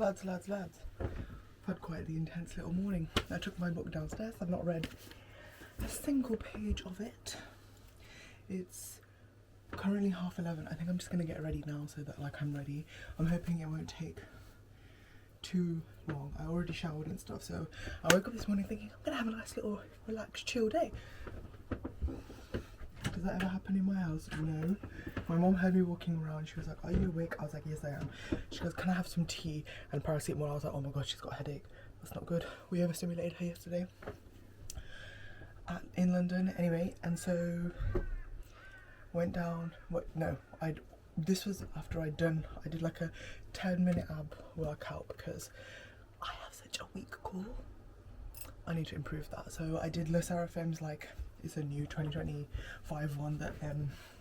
Lads. I've had quite the intense little morning. I took my book downstairs. I've not read a single page of it. It's currently 11:30. I think I'm just gonna get ready now so that like I'm ready. I'm hoping it won't take too long. I already showered and stuff, so I woke up this morning thinking I'm gonna have a nice little relaxed chill day. Does that ever happen in my house? No. My mom heard me walking around. She was like, are you awake? I was like, yes I am. She goes, can I have some tea and paracetamol? I was like, oh my god, she's got a headache. That's not good. We overstimulated her yesterday in London anyway, and so went down. This was after I did like a 10-minute ab workout because I have such a weak core. I need to improve that. So I did Le Seraphim's, like, it's a new 2025 one that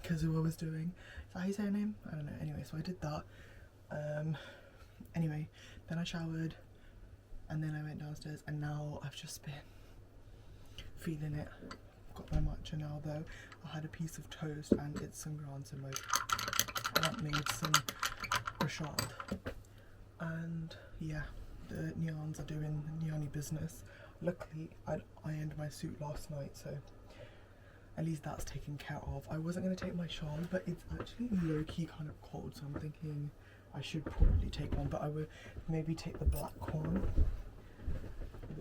Kazuha was doing. Is that how you say her name? I don't know. Anyway, so I did that. Anyway, then I showered and then I went downstairs, and now I've just been feeling it. Got my matcha now though. I had a piece of toast and it's some ground mocha. I made some prashad, and yeah, the Nyans are doing Nyani business. Luckily I ironed my suit last night, so at least that's taken care of. I wasn't going to take my shawl, but it's actually low-key kind of cold, so I'm thinking I should probably take one, but I would maybe take the black one.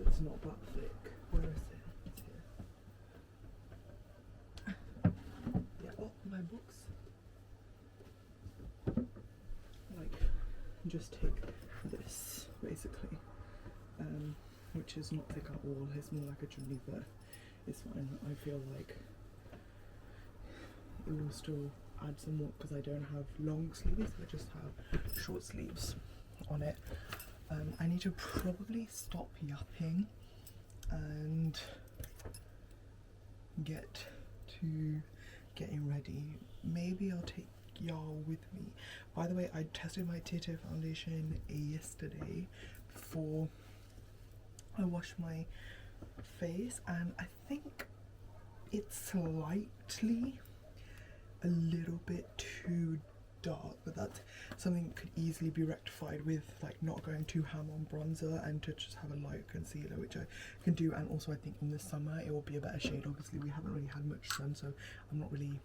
It's not that thick. Where is it? Yeah, oh, my books. Like, just take this, basically, which is not thick at all. It's more like a chunni, but it's fine. I feel like it will still add some more because I don't have long sleeves. I just have short sleeves on it. I need to probably stop yapping and get to getting ready. Maybe I'll take y'all with me. By the way, I tested my Tito foundation yesterday before I washed my face, and I think it's slightly a little bit too dark, but that's something that could easily be rectified with like not going too ham on bronzer and to just have a light concealer, which I can do. And also I think in the summer it will be a better shade. Obviously we haven't really had much sun, so I'm not really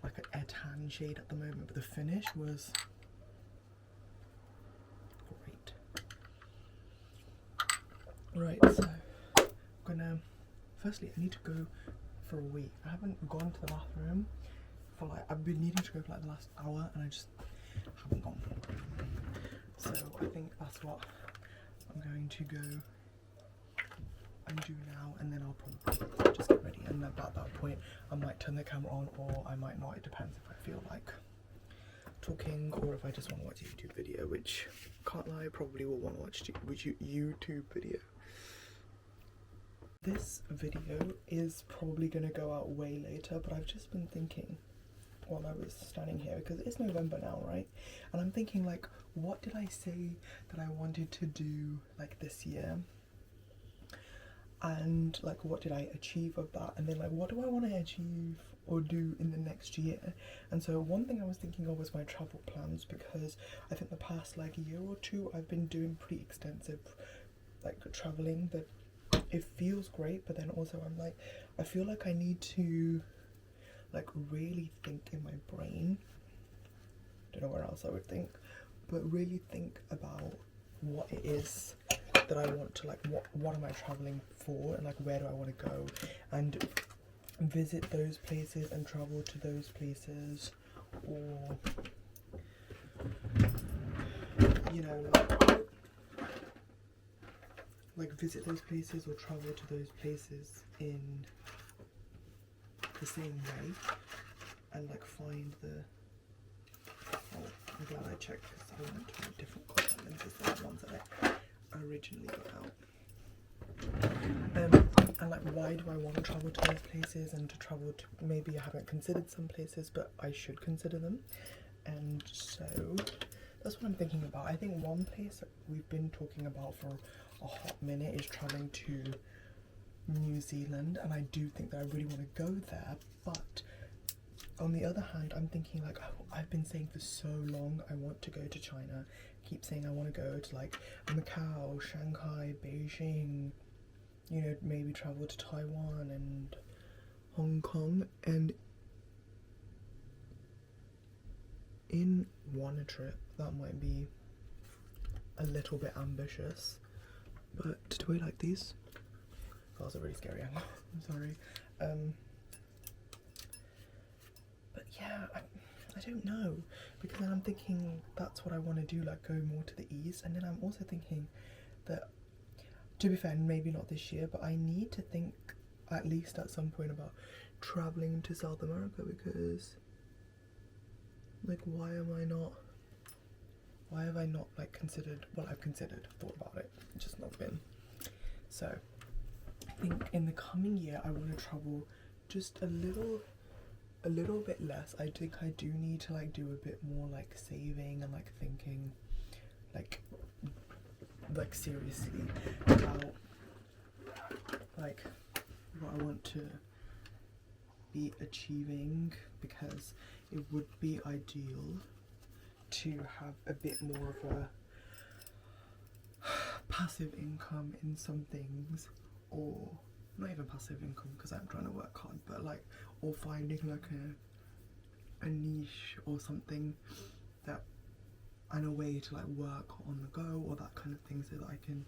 like a tan shade at the moment, but the finish was great. Right, so I'm gonna, firstly I need to go for a wee. I haven't gone to the bathroom for like, I've been needing to go for like the last hour and I just haven't gone. So I think that's what I'm going to go and do now, and then I'll probably just get ready, and at that point I might turn the camera on or I might not. It depends if I feel like talking or if I just want to watch a YouTube video, which, can't lie, I probably will want to watch a YouTube video. This video is probably going to go out way later, but I've just been thinking while I was standing here, because it's November now, right? And I'm thinking, like, what did I say that I wanted to do like this year? And like, what did I achieve of that? And then like, what do I want to achieve or do in the next year? And so one thing I was thinking of was my travel plans, because I think the past like year or two I've been doing pretty extensive like traveling, but it feels great, but then also I'm like, I feel like I need to like really think in my brain, don't know where else I would think, but really think about what it is that I want to, like, what am I traveling for, and like where do I want to go, and visit those places and travel to those places, or you know, like visit those places or travel to those places in the same way, and like find the, oh, I'm glad I checked because I went to different contact lenses than the ones that I originally got out. And like, why do I want to travel to those places, and to travel to, maybe I haven't considered some places but I should consider them, and so that's what I'm thinking about. I think one place that we've been talking about for a hot minute is traveling to New Zealand, and I do think that I really want to go there, but on the other hand, I'm thinking like, oh, I've been saying for so long I want to go to China. I keep saying I want to go to like Macau, Shanghai, Beijing, you know, maybe travel to Taiwan and Hong Kong, and in one trip that might be a little bit ambitious, but do we like these? That was a really scary angle. I'm sorry. But yeah, I don't know, because then I'm thinking that's what I want to do, like go more to the east, and then I'm also thinking that, to be fair, maybe not this year, but I need to think at least at some point about traveling to South America, because like why have I not like considered, well, I've thought about it, just not been. So I think in the coming year I want to travel just a little bit less. I think I do need to like do a bit more like saving and like thinking like seriously about like what I want to be achieving, because it would be ideal to have a bit more of a passive income in some things, or not even passive income because I'm trying to work hard, but like, or finding like a niche or something that, and a way to like work on the go or that kind of thing, so that I can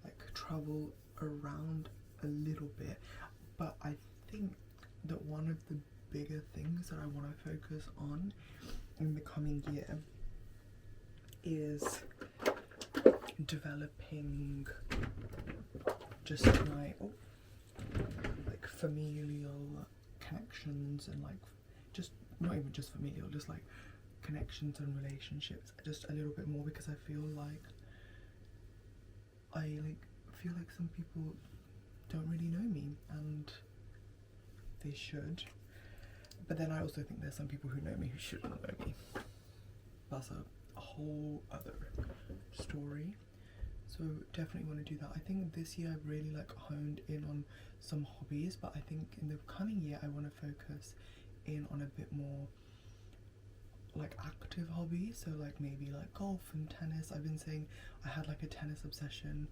like travel around a little bit. But I think that one of the bigger things that I want to focus on in the coming year is developing just my like familial connections, and like just not even just familial, just like connections and relationships just a little bit more, because I feel like some people don't really know me, and they should. But then I also think there's some people who know me who shouldn't know me. That's a whole other story. So definitely want to do that. I think this year I've really like honed in on some hobbies, but I think in the coming year I want to focus in on a bit more like active hobbies. So like maybe like golf and tennis. I've been saying I had like a tennis obsession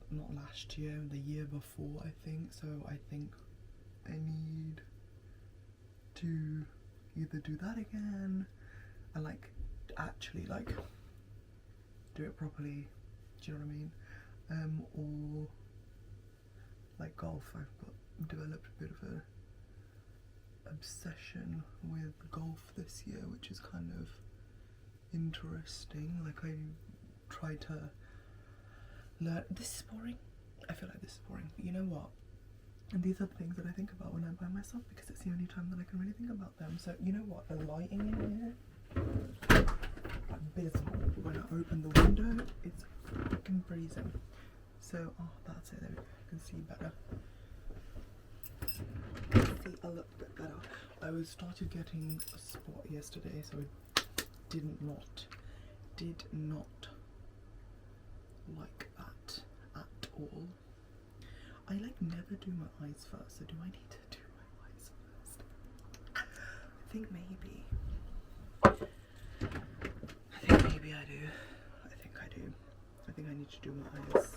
not last year, the year before, I think. So I think I need to either do that again and like actually like do it properly, do you know what I mean? Or like golf. I've developed a bit of a obsession with golf this year, which is kind of interesting. Like I tried to learn. This is boring. I feel like this is boring, but you know what? And these are the things that I think about when I'm by myself, because it's the only time that I can really think about them. So you know what? The lighting in here, abysmal. When I open the window, it's freaking freezing. So, oh, that's it. There we go. I can see better. See a little bit better. I started getting a spot yesterday, so I did not like that at all. I like never do my eyes first, so do I need to do my eyes first? I think maybe I do. I think I need to do my eyes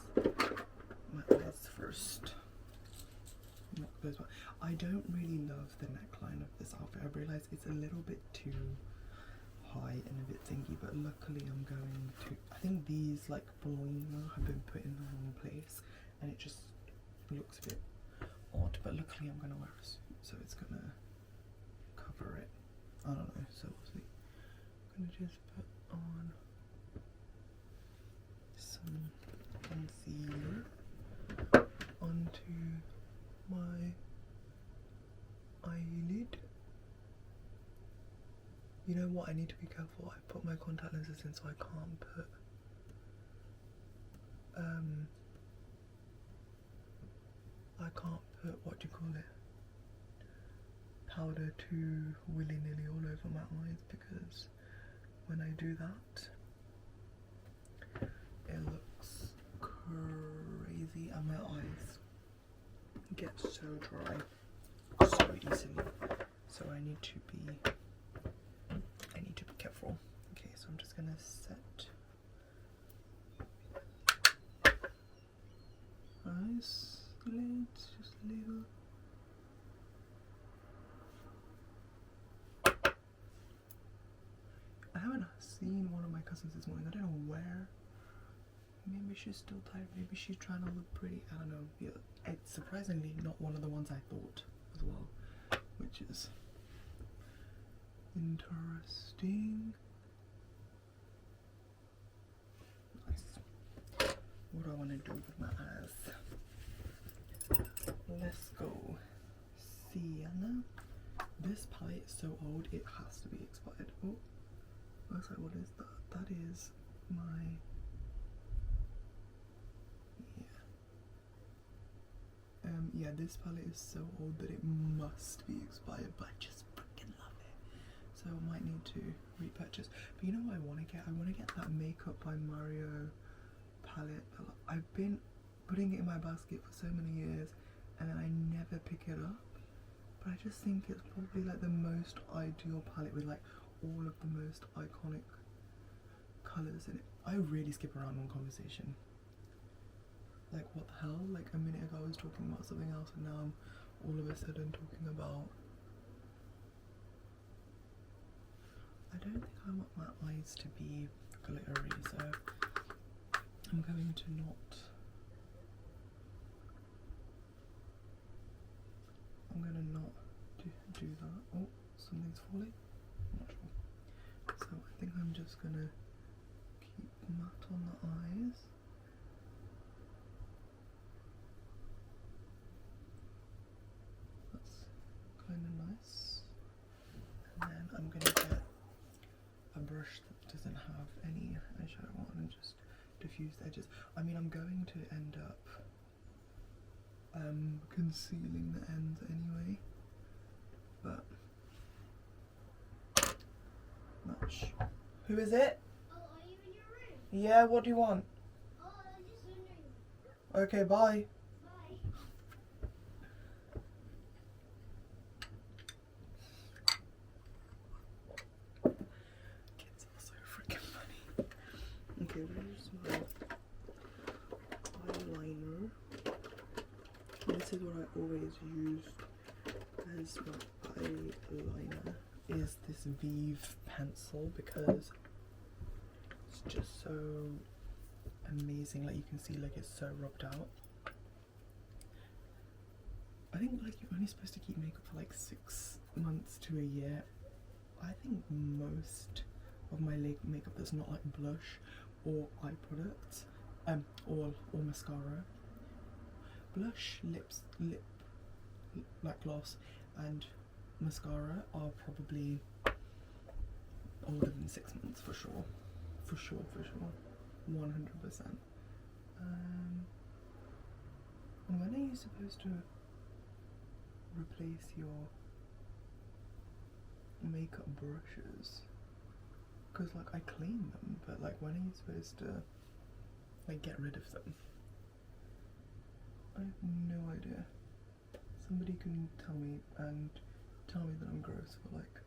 first. Not those ones. I don't really love the neckline of this outfit. I realise it's a little bit too high and a bit thingy, but luckily I'm going to, I think these like following have been put in the wrong place and it just looks a bit odd, but luckily I'm going to wear a suit, so it's going to cover it. I don't know, so we'll see. I'm going to just put on some concealer onto my eyelid. You know what, I need to be careful. I put my contact lenses in, so I can't put what do you call it, powder too willy-nilly all over my eyes, because when I do that it looks crazy and my eyes get so dry so easily. So I I need to be careful. Okay, so I'm just gonna set eyes, lids, just a little. I haven't seen one of my cousins this morning. I don't know where. Maybe she's still tired. Maybe she's trying to look pretty. I don't know. Yeah, it's surprisingly not one of the ones I thought as well, which is interesting. Nice. What do I want to do with my eyes? Let's go. Sienna. This palette is so old, it has to be expired. Oh, I was like, what is that? That is my, yeah, this palette is so old that it must be expired, but I just freaking love it. So I might need to repurchase. But you know what I want to get? I want to get that Makeup by Mario palette. I've been putting it in my basket for so many years and then I never pick it up. But I just think it's probably like the most ideal palette with like all of the most iconic colours in it. I really skip around on conversation. Like what the hell? Like a minute ago I was talking about something else and now I'm all of a sudden talking about... I don't think I want my eyes to be glittery, so I'm going to not... I'm gonna not do that. Oh, something's falling. I'm not sure. So I think I'm just gonna keep matte on the eyes. That's kind of nice. And then I'm gonna get a brush that doesn't have any eyeshadow on and just diffuse the edges. I mean, I'm going to end up concealing the ends anyway, but much. Who is it? Oh, are you in your room? Yeah, what do you want? Oh, I'm just wondering. Okay, bye. Bye. Kids are so freaking funny. Okay, where's my eyeliner? This is what I always use as my eyeliner, is this Vive pencil, because it's just so amazing. Like you can see, like it's so rubbed out. I think like you're only supposed to keep makeup for like 6 months to a year. I think most of my makeup that's not like blush or eye products, or mascara. Blush, lip gloss and mascara are probably older than 6 months for sure. For sure. 100%. And when are you supposed to replace your makeup brushes? Because like I clean them, but like when are you supposed to like get rid of them? I have no idea. Somebody can tell me and tell me that I'm gross for like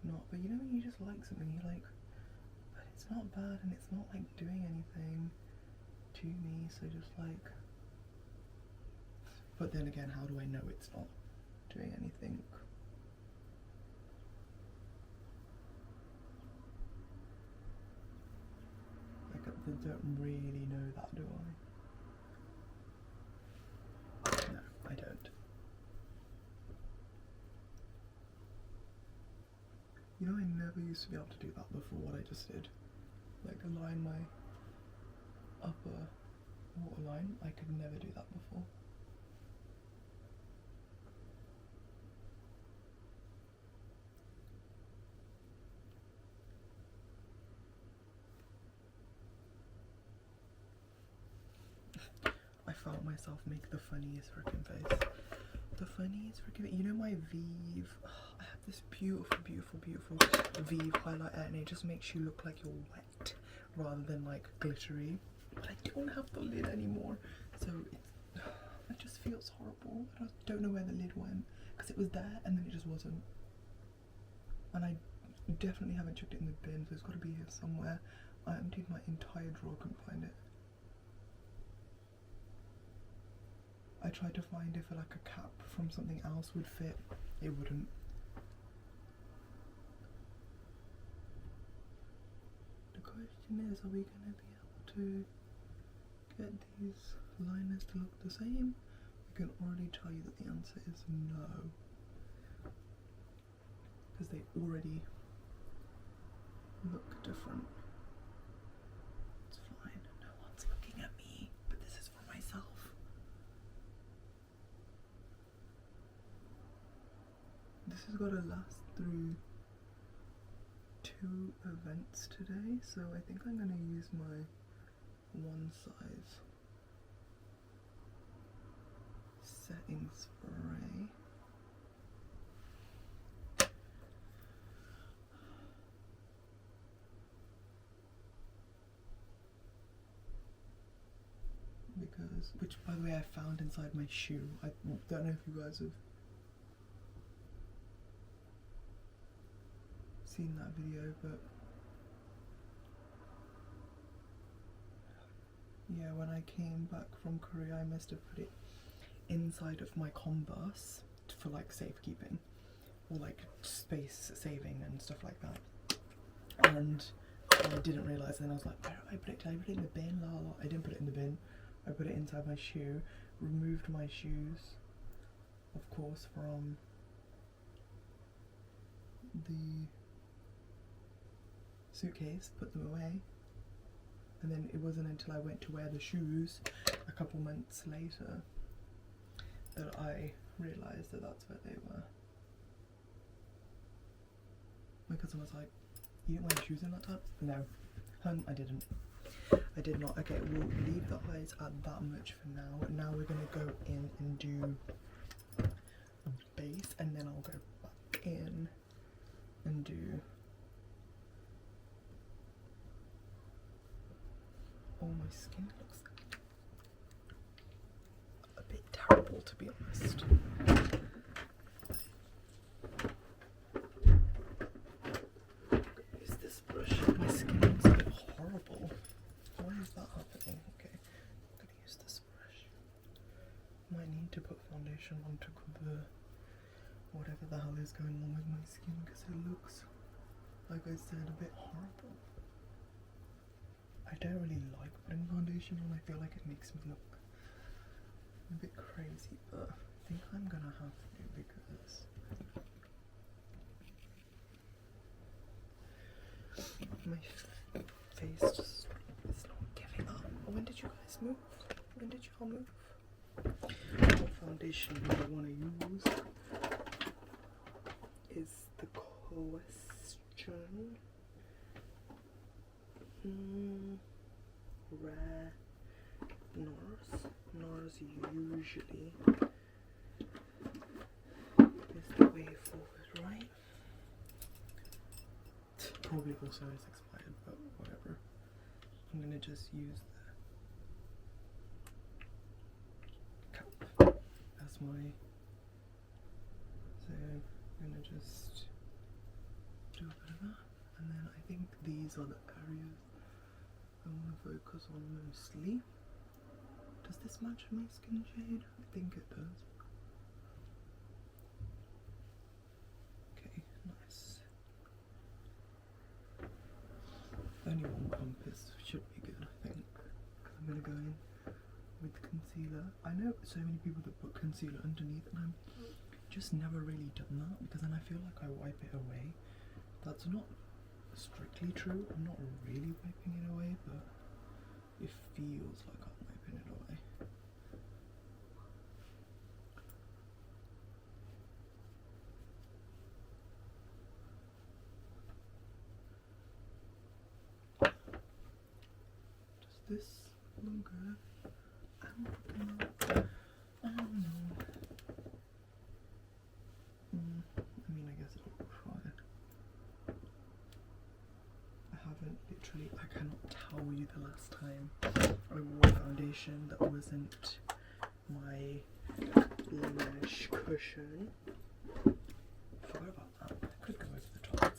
not, but you know when you just like something, you're like, but it's not bad and it's not like doing anything to me, so just like, but then again, how do I know it's not doing anything? Like I don't really know that, do I? No, I don't. You know, I never used to be able to do that before what I just did. Like align my upper waterline. I could never do that before. I felt myself make the funniest freaking face. The funniest freaking, you know my Vive, I have this beautiful Vive highlighter and it just makes you look like you're wet rather than like glittery, but I don't have the lid anymore, so it just feels horrible. I don't know where the lid went, because it was there and then it just wasn't. and I definitely haven't checked it in the bin, so it's got to be here somewhere. I emptied my entire drawer, couldn't find it. I tried to find if like a cap from something else would fit, it wouldn't. The question is, are we going to be able to get these liners to look the same? I can already tell you that the answer is no, because they already look different. It's fine, no one's looking at me, but this is for myself. This has got to last through 2 events today, so I think I'm going to use my one size setting spray. Because, which by the way I found inside my shoe. I don't know if you guys have seen that video, but yeah, when I came back from Korea I must have put it inside of my Converse for like safekeeping or like space saving and stuff like that, and I didn't realise, and I was like, where did I put it? Did I put it in the bin? La, la, la. I didn't put it in the bin. I put it inside my shoe, removed my shoes, of course, from the suitcase, put them away, and then it wasn't until I went to wear the shoes a couple months later that I realised that that's where they were. My cousin was like, you didn't wear shoes in that time? No, I didn't. I did not. Okay, we'll leave the eyes at that much for now. Now we're going to go in and do a base, and then I'll go back in and do oh, my skin looks a bit terrible, to be honest. Use this brush. My skin looks a bit horrible. Why is that happening? Okay, I'm gonna use this brush. Might need to put foundation on to cover whatever the hell is going on with my skin, because it looks, like I said, a bit horrible. I don't really like putting foundation on. I feel like it makes me look a bit crazy, but I think I'm gonna have to, because my face just is not giving up. When did you guys move? When did you all move? What foundation do I want to use is the question. Rare NARS usually is the way forward, right? Probably also is expired, but whatever. I'm gonna just use the cup as my, so I'm gonna just do a bit of that, and then I think these are the areas I want to focus on mostly. Does this match my skin shade? I think it does. Okay, nice. Only one compass should be good, I think. I'm gonna go in with concealer. I know so many people that put concealer underneath, and I've just never really done that, because then I feel like I wipe it away. That's not strictly true. I'm not really wiping it away, but it feels like I'm wiping it away. Does this look good? I don't know. I mean, I guess it'll be fine. I haven't literally, I cannot tell you the last time I wore foundation that wasn't my lash cushion. Forgot about that. I could go over the top.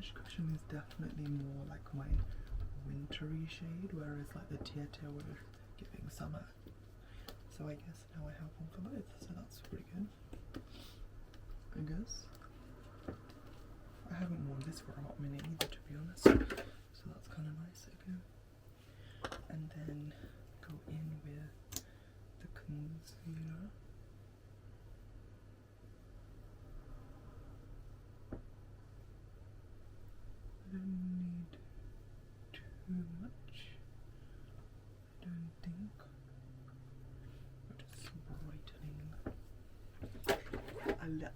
Finish Cushion is definitely more like my wintry shade, whereas like the Tieto were giving summer. So I guess now I have one for both, so that's pretty good, I guess. I haven't worn this for a hot minute either, to be honest, so that's kind of nice, okay. And then go in with the concealer. I don't need too much, I don't think. Just brightening a little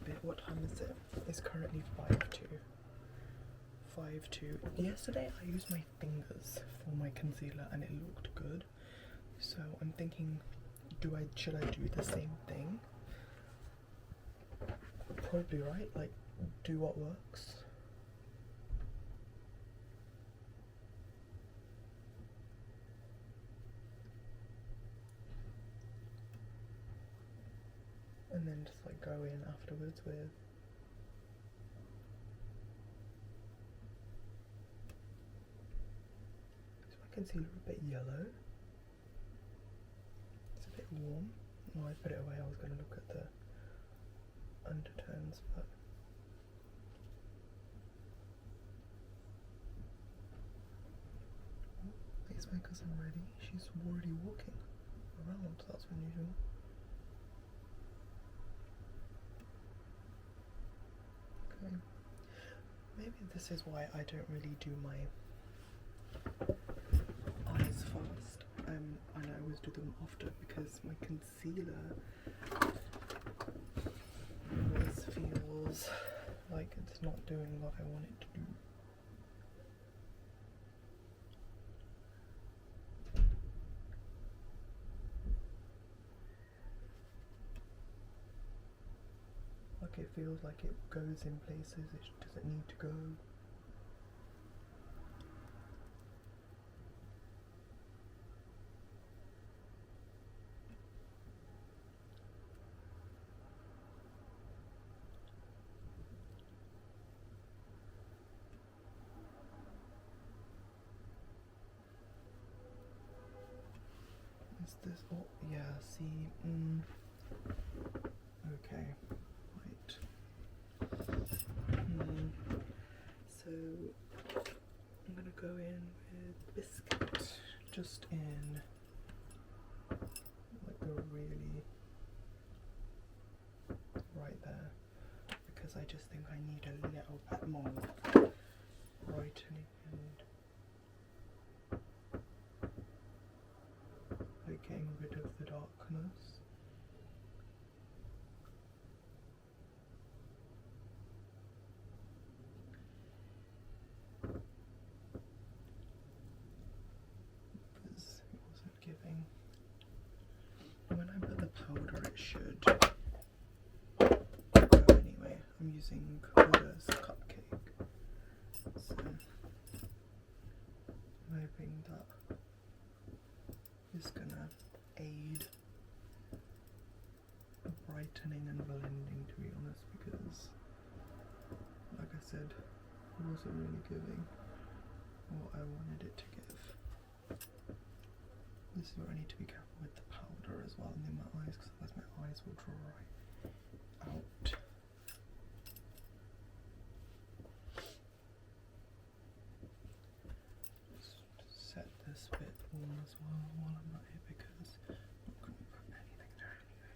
bit. What time is it? It's currently 5:02. 5:02. Yesterday I used my fingers for my concealer and it looked good. So I'm thinking, should I do the same thing? Probably, right? Like, do what works. And then just like go in afterwards with my concealer a bit yellow. It's a bit warm. Oh, I put it away. I was going to look at the undertones, but these makers are ready. She's already walking around. That's unusual. Okay. Maybe this is why I don't really do my eyes fast. And I always do them after because my concealer always feels like it's not doing what I want it to do. Like it feels like it goes in places it doesn't need to go. Is this, oh yeah, see, okay, right. So I'm gonna go in with Biscuit, just in like the really right there, because I just think I need a little bit more brightening and like getting rid of the darkness. Because it wasn't giving. When I put the powder it should go anyway. I'm using Huda's Cupcake. So I'm hoping that is gonna aid brightening and blending, to be honest, because like I said, it wasn't really giving what I wanted it to give. This is where I need to be careful with the powder as well, and in my eyes, because otherwise my eyes will dry out. Just set this bit warm as well while I'm not here, because I'm not going to put anything there anyway.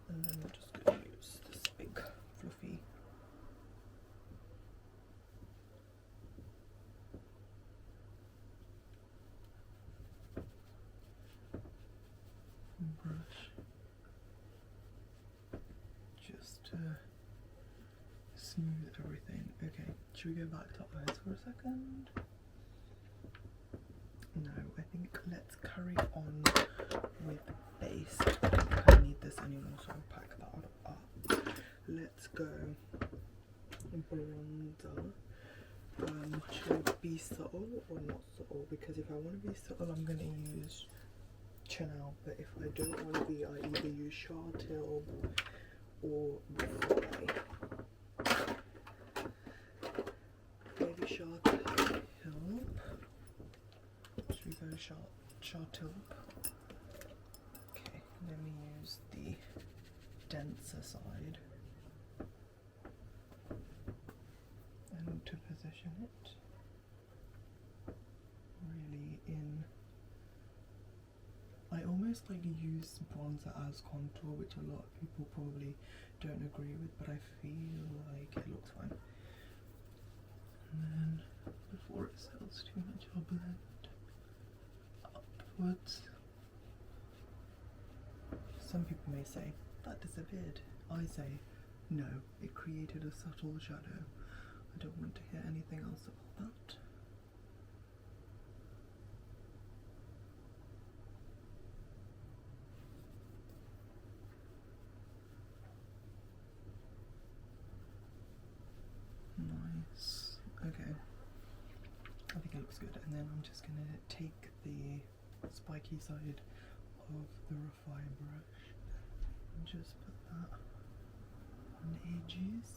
And then we're just going to use this big fluffy brush just to smooth everything. Okay, should we go back to eyes for a second? No, I think let's carry on with base. I don't think I need this anymore, so I'll pack that up. Let's go bronzer. Should I be subtle or not subtle? Because if I want to be subtle, I'm going to use matcha now, but if I don't want to be, I either use Chartil or Refy. Maybe Chartil. Should we go Chartil? Okay, let me use the denser side and to position it really in. I almost like to use bronzer as contour, which a lot of people probably don't agree with, but I feel like it looks fine. And then before it settles too much, I'll blend upwards. Some people may say that disappeared. I say no, it created a subtle shadow. I don't want to hear anything else about that. Nice. Okay. I think it looks good. And then I'm just gonna take the spiky side of the Refy brush and just put that on the edges.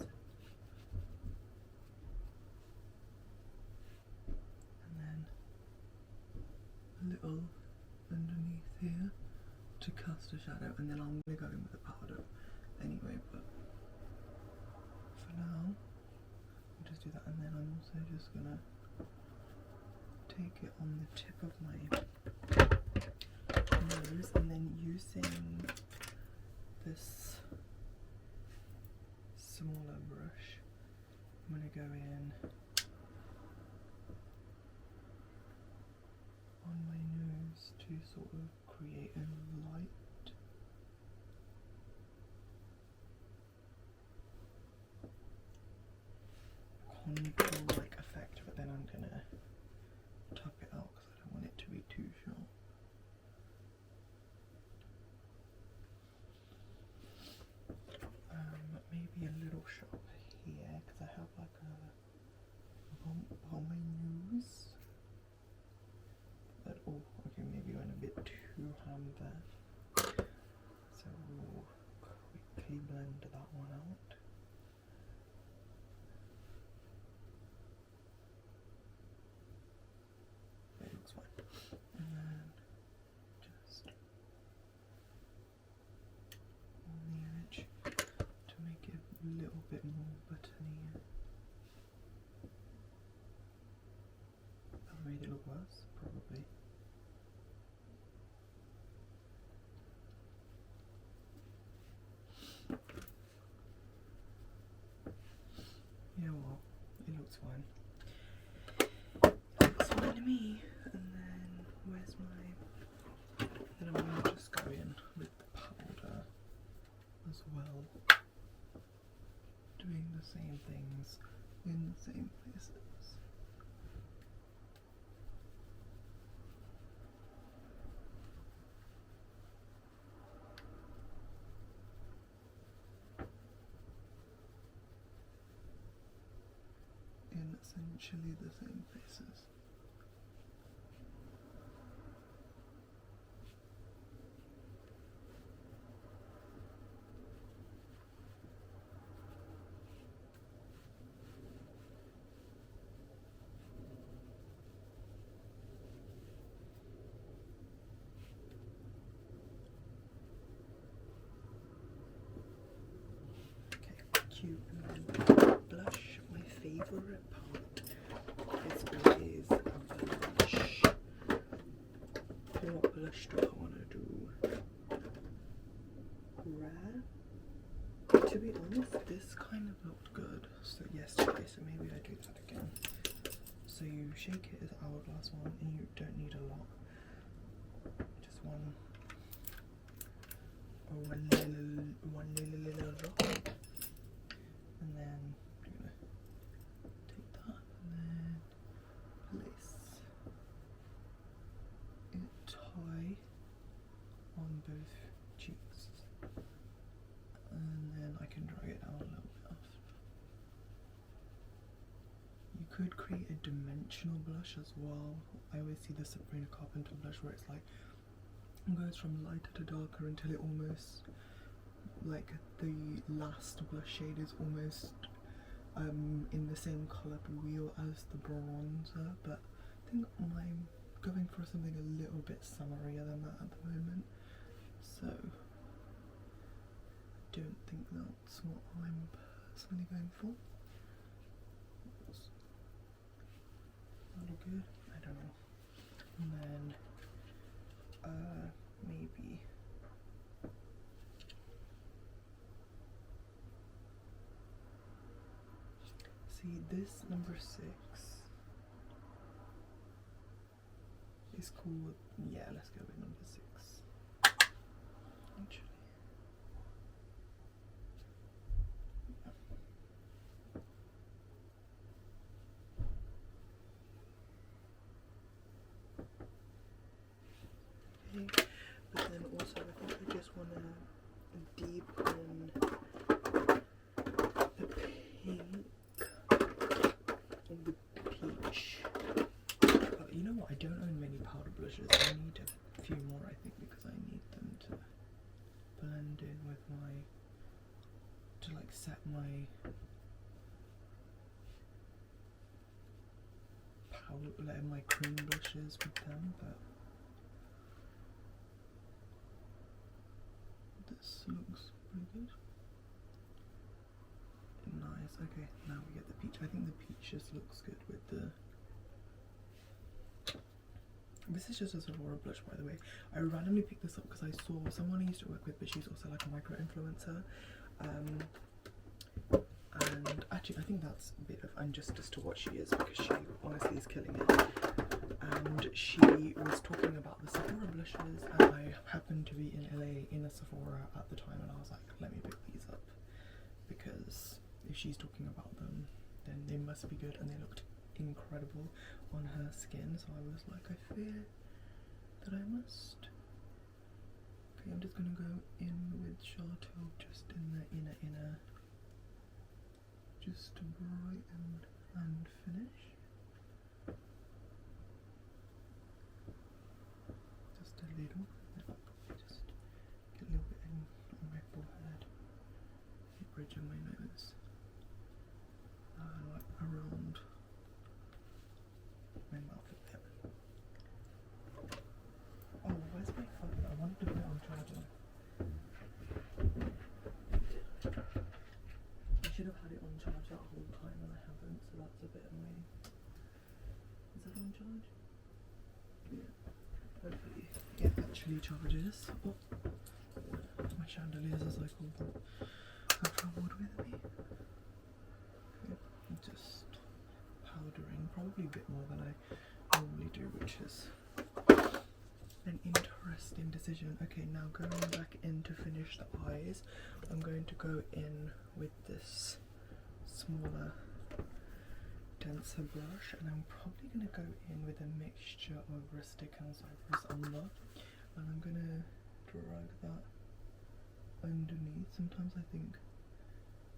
And then a little underneath here to cast a shadow, and then I'm gonna go in with the powder anyway, but for now I'll just do that. And then I'm also just gonna take it on the tip of my nose, and then using this smaller brush, I'm gonna go in on my nose to sort of create a light contour-like effect, but then I'm gonna top it out because I don't want it to be too short. Maybe a little sharp here because I have like a bump on my nose. But oh, okay, maybe went a bit too ham there. So we'll quickly blend that one out. It looks fine. And then just on the edge to make it a little bit more buttony. That made it look worse, probably. Yeah, well, it looks fine. Looks fine to me. And then where's my? Then I'm gonna just go in with the powder as well, doing the same things in the same places. In essentially the same places. Cute. And then blush, my favourite part is always a blush. What blush do I want to do? Rare? To be honest, this kind of looked good so yesterday, so maybe I do that again. So you shake it as hourglass one, and you don't need a lot. Just one little drop. And then I'm gonna take that and then place it high on both cheeks, and then I can drag it down a little bit after. You could create a dimensional blush as well. I always see the Sabrina Carpenter blush where it's like It goes from lighter to darker until it almost, like the last blush shade is almost in the same colour wheel as the bronzer, but I think I'm going for something a little bit summarier than that at the moment, so I don't think that's what I'm personally going for. That'll good, I don't know. And then maybe see this number 6 is called, yeah, let's go with number 6 actually. Okay, but then also I think I just want to deepen the pink of the peach. But you know what, I don't own many powder blushes. I need a few more, I think, because I need them to blend in with my, to like set my powder, like my cream blushes with them, but this looks pretty good. Nice, okay, now we get the peach. I think the peach just looks good with the... This is just a Sephora blush, by the way. I randomly picked this up because I saw someone I used to work with, but she's also like a micro-influencer. And actually, I think that's a bit of injustice to what she is, because she honestly is killing it. And she was talking about the Sephora blushes, and I happened to be in LA in a Sephora at the time, and I was like, let me pick these up, because if she's talking about them, then they must be good, and they looked incredible on her skin, so I was like, I fear that I must. Okay, I'm just gonna go in with Chateau just in the inner, just to brighten and finish. Just a little, just get a little bit in on my forehead, the bridge of my nose, like around my mouth a bit. Oh, where's my phone? I wanted to put it on charger. I should have had it on charger the whole time and I haven't, so that's a bit annoying. Is that on charge? Yeah. Hopefully it actually charges. Oh, my chandeliers, as I call them, have travelled with me. Okay, I'm just powdering, probably a bit more than I normally do, which is an interesting decision. Okay, now going back in to finish the eyes, I'm going to go in with this smaller, denser brush, and I'm probably going to go in with a mixture of rustic and cypress umber, and I'm going to drag that underneath. Sometimes I think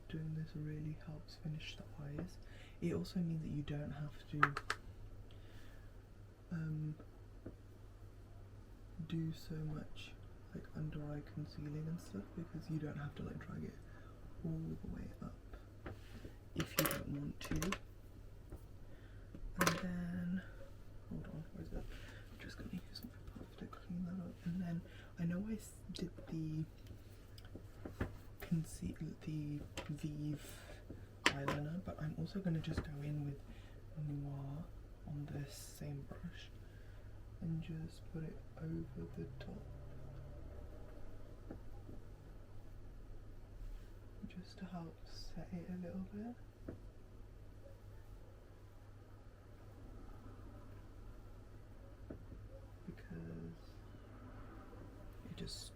doing this really helps finish the eyes. It also means that you don't have to do so much like under eye concealing and stuff, because you don't have to like drag it all the way up if you don't want to. And then, hold on, where's that? I'm just going to use my puff to clean that up. And then I know I did the Vive eyeliner, but I'm also going to just go in with Noir on this same brush and just put it over the top, just to help set it a little bit. Because it just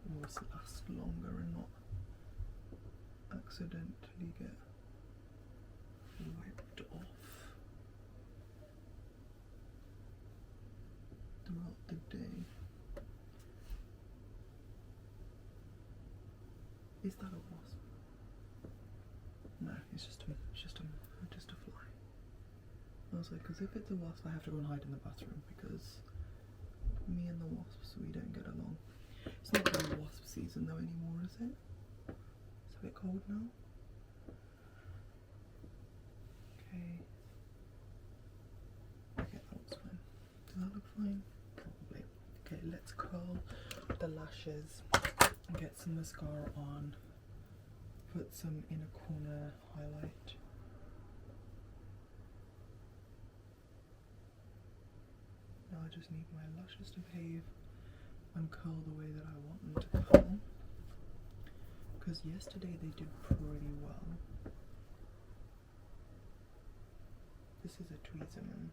will last longer and not accidentally get wiped off throughout the day. Is that a wasp? No, it's just a fly. I was like, because if it's a wasp, I have to go and hide in the bathroom, because Me and the wasps, we don't get along. It's not really wasp season though anymore, is it? It's a bit cold now. Okay. Okay, that looks fine. Does that look fine? Probably. Okay, let's curl the lashes and get some mascara on. Put some inner corner highlight. Now I just need my lashes to behave and curl the way that I want them to curl. Because yesterday they did pretty well. This is a Tweezerman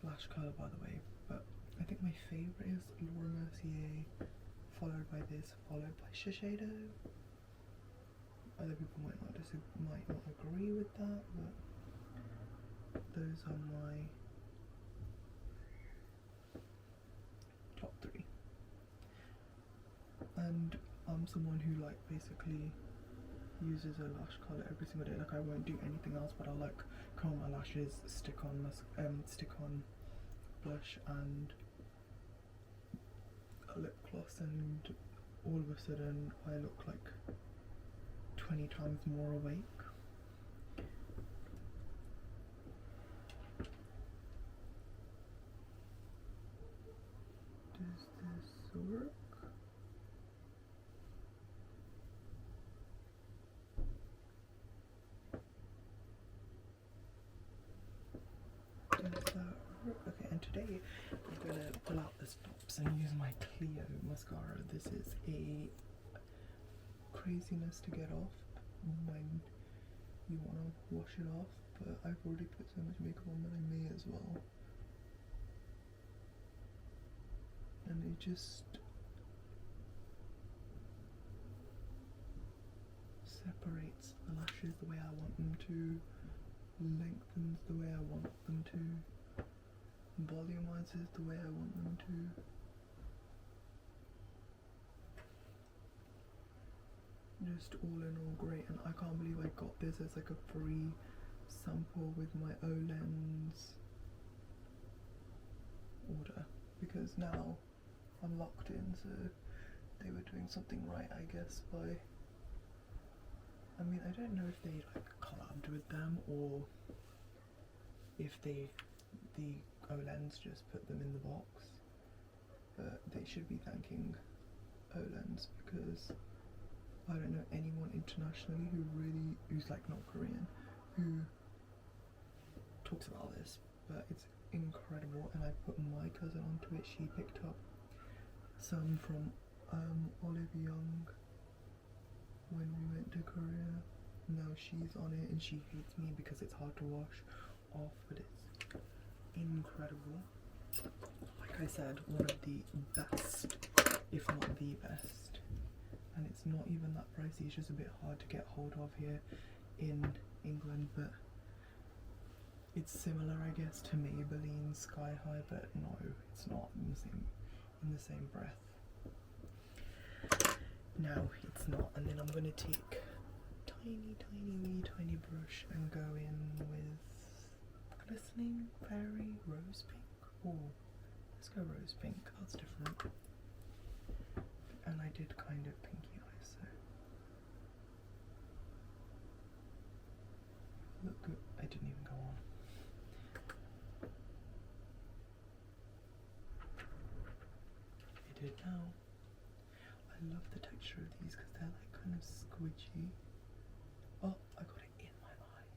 lash curler, by the way, but I think my favourite is Laura Mercier, followed by this, followed by eyeshadow. Other people might not agree with that, but those are my top 3. And I'm someone who like basically uses a lash curler every single day. Like I won't do anything else, but I'll like curl my lashes, stick on blush and a lip gloss, and all of a sudden I look like 20 times more awake. Does this work? Does that work? Okay, and today I'm gonna pull out the stops and use my Clio mascara. This is a craziness to get off when you want to wash it off, but I've already put so much makeup on that I may as well. And it just separates the lashes the way I want them to, lengthens the way I want them to, volumizes the way I want them to. Just all in all great, and I can't believe I got this as like a free sample with my O-Lens order, because now I'm locked in, so they were doing something right, I guess, by, I mean, I don't know if they like collabed with them or if the O-Lens just put them in the box, but they should be thanking O-Lens, because I don't know anyone internationally who's like not Korean, who talks about this, but it's incredible. And I put my cousin onto it. She picked up some from Olive Young when we went to Korea. Now she's on it and she hates me because it's hard to wash off, but it's incredible. Like I said, one of the best, if not the best. And it's not even that pricey, it's just a bit hard to get hold of here in England, but it's similar, I guess, to Maybelline Sky High, but no, it's not in the same breath. No, it's not. And then I'm gonna take tiny brush and go in with glistening fairy rose pink. Oh, let's go rose pink, that's different. And I did kind of pinky eyes, so look good. I didn't even go on. I did now. I love the texture of these because they're like kind of squidgy. Oh, I got it in my eye.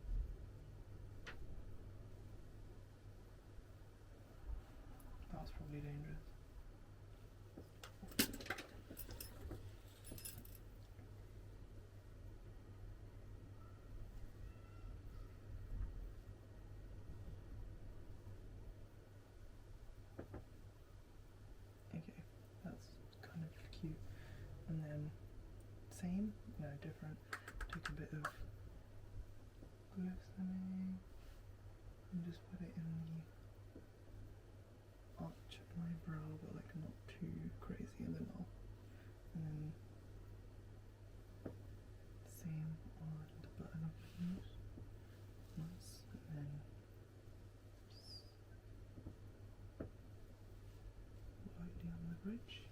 That was probably dangerous. And then same, no, different. Take a bit of glistening and just put it in the arch of my brow, but like not too crazy, and then same on the button of the nose. Nice. And then coverage.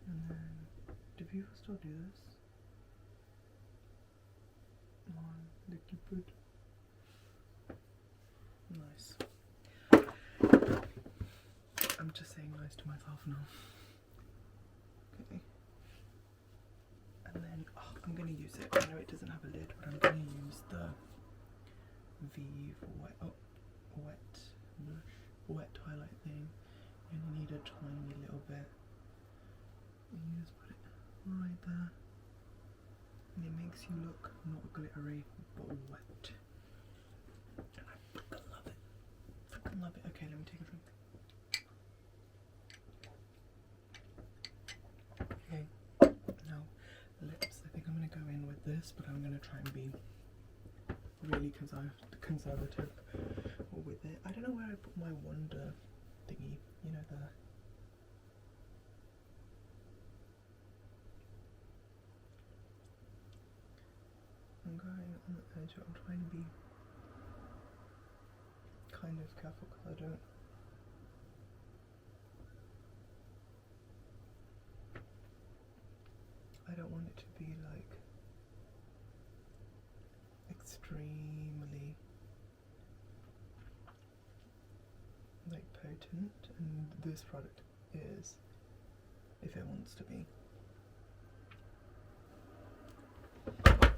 And then, do people still do this? Come on, look good. Nice. I'm just saying nice to myself now. Okay. And then, I'm gonna use it. I know it doesn't have a lid, but I'm gonna use the wet highlight thing. You only need a tiny little bit. And you just put it right there. And it makes you look not glittery, but wet. And I fucking love it. Fucking love it. Okay, let me take a drink. Okay, now lips. I think I'm gonna go in with this, but I'm gonna try and be really conservative with it. I don't know where I put my wonder thingy, you know, I'm going on the edge. I'm trying to be kind of careful because I don't want it to be like extremely like potent, and this product is, if it wants to be.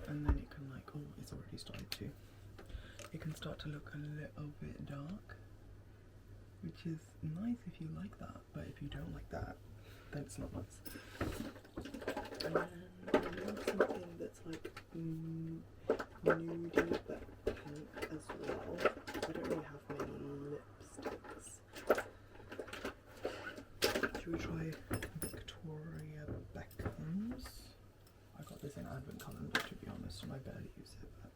And then it can like, oh, it's already started to. It can start to look a little bit dark, which is nice if you like that, but if you don't like that, then it's not nice. And then I want something that's like nudie but pink as well. I don't really have many lipsticks. Should we try Victoria Beckham's? I got this in advent calendar, to be honest, and I barely use it, but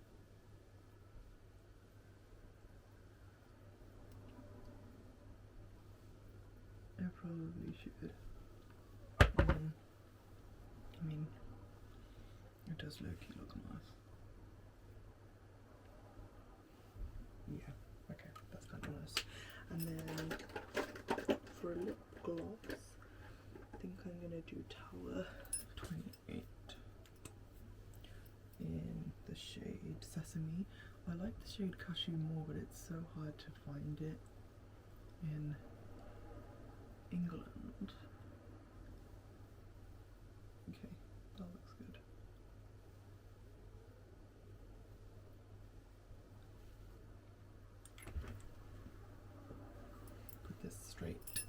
I probably should. I mean, it does look nice. Yeah, okay, that's kind of nice. And then for a lip gloss, I think I'm gonna do Tower 28 in the shade Sesame. I like the shade Cashew more, but it's so hard to find it in England. Okay, that looks good. Put this straight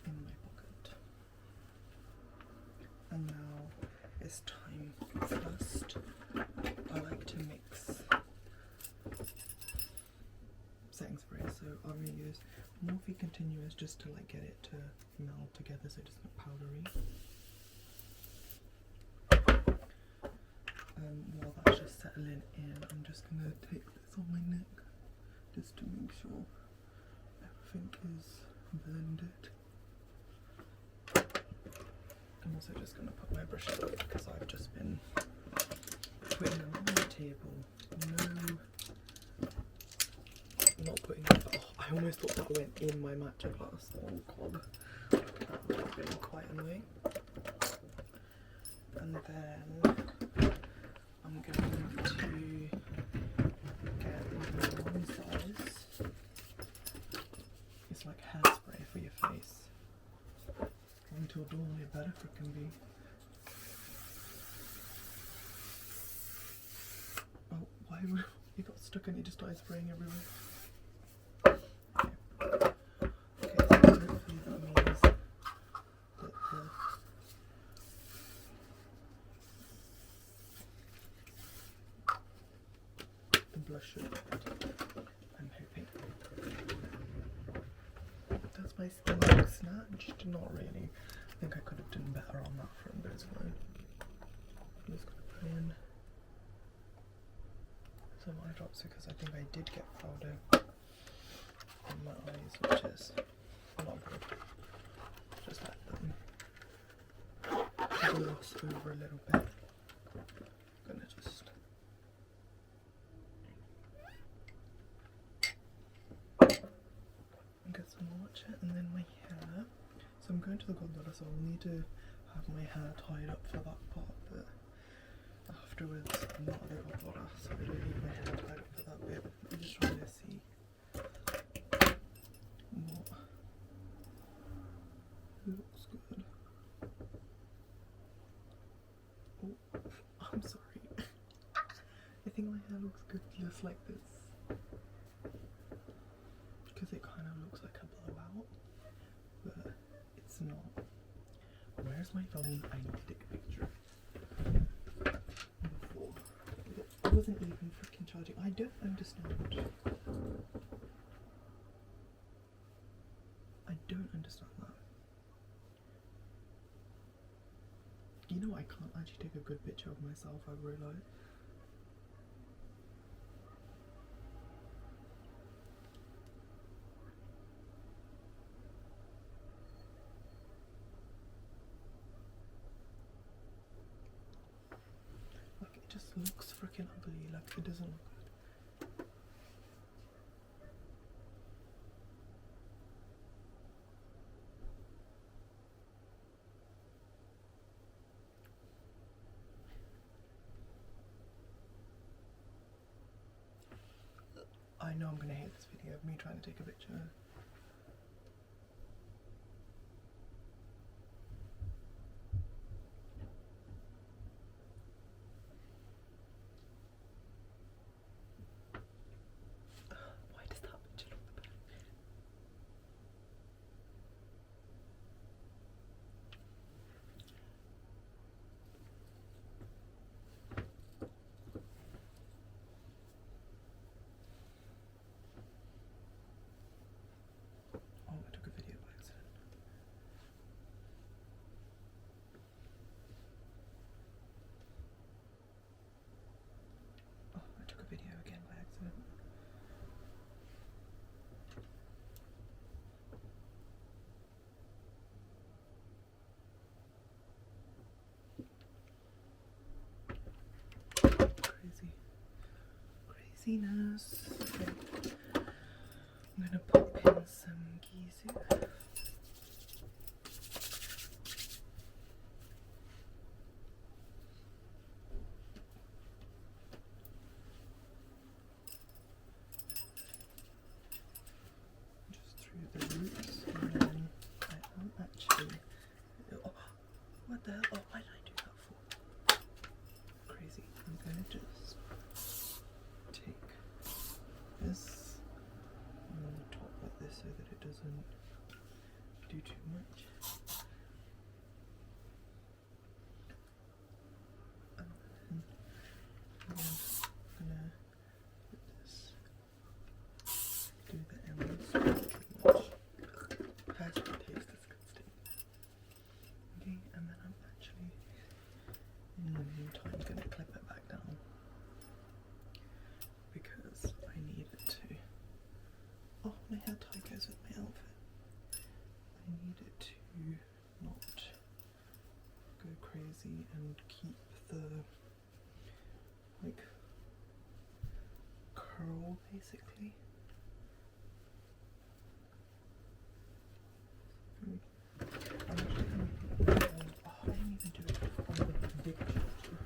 in my pocket. And now it's time. First, I like to mix setting spray, so I'm going to use Morphe Continuous just to like get it to meld together so it doesn't look powdery. While that's just settling in, I'm just going to take this on my neck just to make sure everything is blended. I'm also just going to put my brushes up because I've just been putting them on the table. Not putting them, I almost thought that went in my matcha glass. Oh god, that would have been quite annoying. And then I'm going to get one size. It's like hairspray for your face. Until dawn, it better freaking be. Oh, why would it got stuck and it just started spraying everywhere? Okay, so hopefully that means that the blush should be good. I'm hoping. Does my skin look snatched? Not really. I think I could have done better on that front, but it's fine. I'm just going to put in some eye drops because I think I did get powder in my eyes, which is not good. Just let them gloss over a little bit. I'm gonna just get some matcha, and then my hair. So I'm going to the gondola, so I'll need to have my hair tied up for that part, but afterwards I'm not at the gondola, so I don't need my hair tied up for that bit. I'm just trying to see what looks good. Oh, I'm sorry. I think my hair looks good just like this, because it kind of looks like a blowout, but it's not. Where's my phone? I need to take a picture. Before. It wasn't even freaking charging. I don't understand. I don't understand that. You know, I can't actually take a good picture of myself, I've realised. Like, it just looks freaking ugly, like, it doesn't look good. I know I'm gonna hate this video of me trying to take a picture. Why does that picture look the best? Oh, I took a video by accident. Oh, I took a video again by accident. Crazy. Craziness. Okay. I'm gonna pop in some gizu. Just through the roots, and then I am actually. Oh, what the hell? Oh, why did I do that for? Crazy. I'm gonna just take this on the top like this so that it doesn't do too much. And then I'm just gonna put this, do the ends too much. Personally tastes disgusting. Okay, and then I'm actually in the meantime gonna clip it back down because I need it to. Oh, my hair tie goes with my outfit. I need it to not go crazy and keep the like curl basically. I'm actually gonna put it on. Oh, I didn't even do it on the big charger.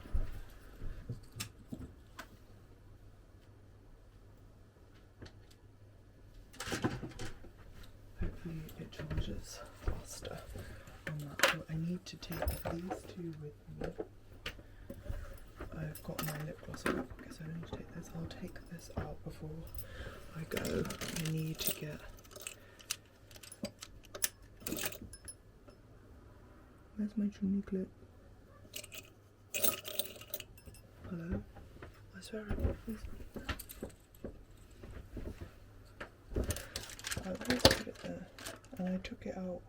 Hopefully it charges faster on that. So I need to take these two with me. I've got my lip gloss in my pocket, so I need to take this. I'll take this out before I go. I need to get. Where's my chimney clip? Hello? I swear I put this. I always put it there, and I took it out.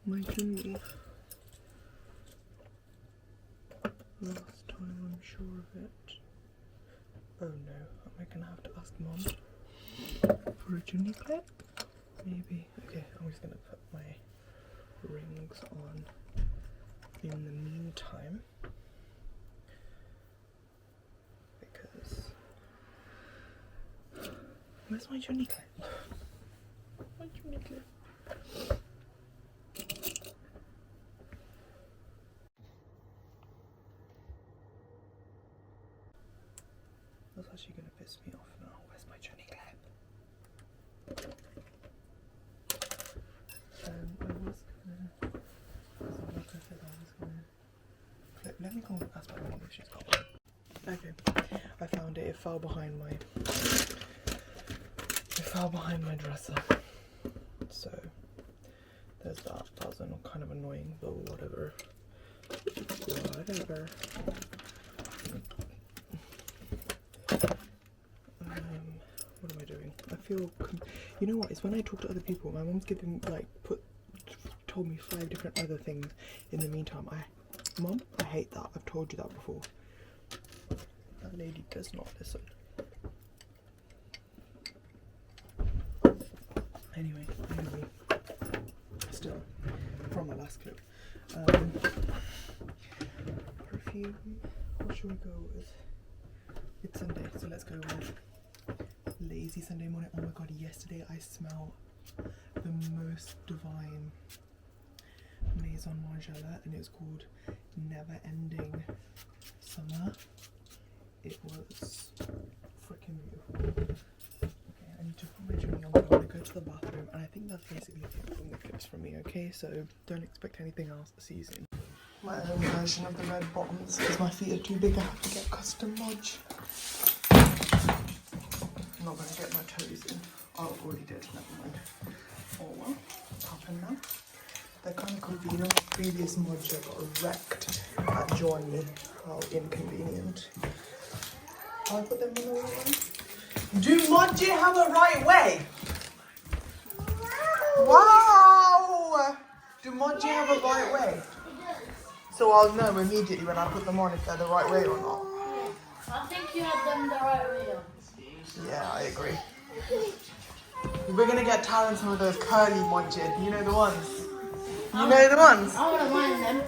My chimney. Last time, I'm sure of it. Oh no, am I gonna have to ask Mum for a chimney clip? Maybe. Okay, I'm just gonna put my rings on in the meantime because where's my chimney clip? That's actually gonna piss me off now. Where's my Johnny clip? I was gonna. Like I said, I was gonna. Let me go and ask my mum if she's got one. Okay, I found it. It fell behind my. It fell behind my dresser. So there's that. That was kind of annoying, but whatever. Whatever. What am I doing? I feel, you know what? It's when I talk to other people. My mom's giving told me 5 different other things. In the meantime, Mom, I hate that. I've told you that before. That lady does not listen. Anyway, still from my last clip. Perfume. What should we go with? It's Sunday, so let's go with Lazy Sunday Morning. Oh my god, yesterday I smelled the most divine Maison Margiela, and it was called Never Ending Summer. It was freaking beautiful. Okay, I need to put my journey on. I'm gonna go to the bathroom, and I think that's basically it from the clips from me, okay? So don't expect anything else. See you soon. My own version of the red bottoms, because my feet are too big. I have to get custom modge. I'm not going to get my toes in. Oh, I already did, never mind. Oh well, it's happened now. They're kind of convenient. Previous modge got wrecked at Join Me. How inconvenient. Can I put them in the right way? Do modge have a right way? Wow! Do modge have a right way? So I'll know immediately when I put them on if they're the right way or not. I think you had them the right way on. Yeah, I agree. We're gonna get Taryn some of those curly modges. You know the ones? You know the ones? I wouldn't mind them.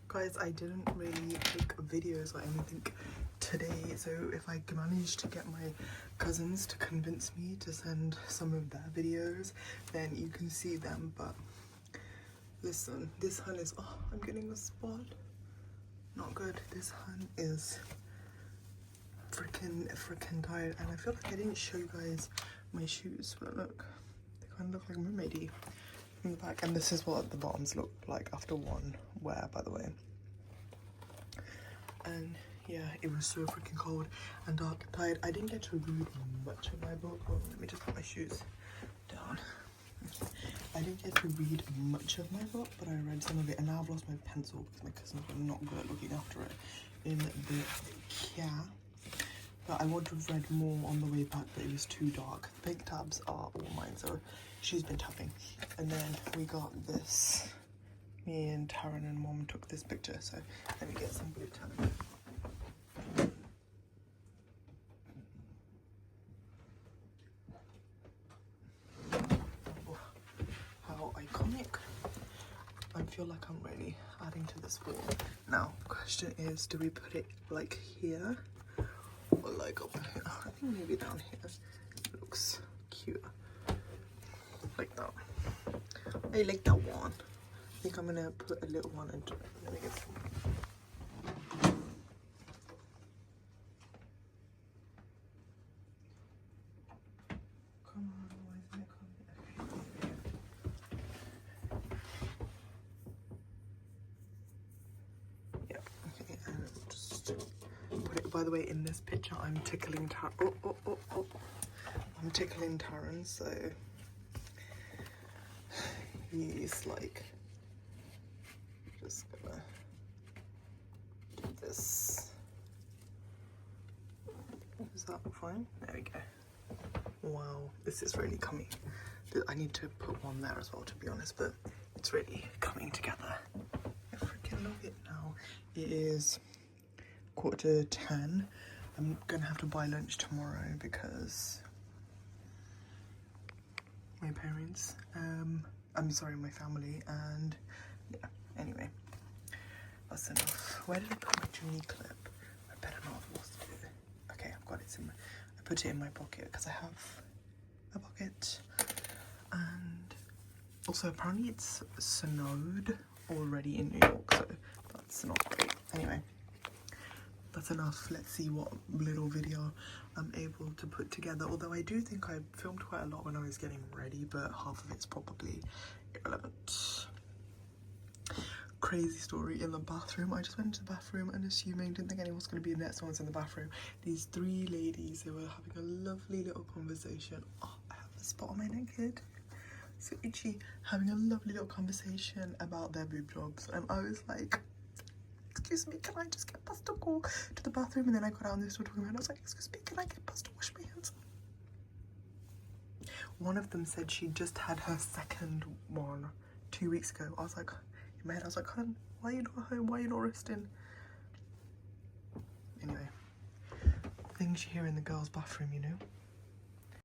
Guys, I didn't really take videos or anything today, so if I manage to get my cousins to convince me to send some of their videos, then you can see them. But listen, this hand is, oh, I'm getting a spot. Not good. This hand is freaking tired, and I feel like I didn't show you guys my shoes, but look, they kind of look like mermaidy from the back. And this is what the bottoms look like after one wear, by the way. And yeah, it was so freaking cold and dark and tired. I didn't get to read much of my book. Oh, let me just put my shoes down. I didn't get to read much of my book, but I read some of it, and now I've lost my pencil because my cousins were not good at looking after it in the care. But I would have read more on the way back, but it was too dark. The pink tabs are all mine, so she's been tapping. And then we got this. Me and Taryn and Mom took this picture, so let me get some blue tan. Oh, how iconic. I feel like I'm really adding to this wall. Now, the question is, do we put it like here or like up here? I think maybe down here. It looks cute. Like that. I like that one. I think I'm gonna put a little one into it. Let me get come on, why isn't it coming? Okay. Yeah, okay, and I'll just put it. By the way, in this picture, I'm tickling I'm tickling Taryn, so he's like just gonna do this. Is that fine? There we go. Wow, this is really coming. I need to put one there as well, to be honest, but it's really coming together. I freaking love it now. It is 9:45. I'm gonna have to buy lunch tomorrow because my parents, I'm sorry, my family, and yeah, anyway, that's enough. Where did I put my Trini clip? I better not have lost it. Okay, I've got it in my, I put it in my pocket because I have a pocket. And also apparently it's snowed already in New York, so that's not great. Anyway, that's enough. Let's see what little video I'm able to put together. Although I do think I filmed quite a lot when I was getting ready, but half of it's probably irrelevant. Crazy story in the bathroom. I just went into the bathroom unassuming, didn't think anyone was going to be in there. Someone's in the bathroom. These three ladies, they were having a lovely little conversation. Oh, I have a spot on my naked. So itchy. Having a lovely little conversation about their boob jobs, and I was like, excuse me, can I just get past to go to the bathroom? And then I got out and they started talking about it. I was like, excuse me, can I get past to wash my hands? One of them said she just had her second one 2 weeks ago. I was like, in my head I was like, hun, why are you not home? Why are you not resting? Anyway, things you hear in the girls' bathroom, you know.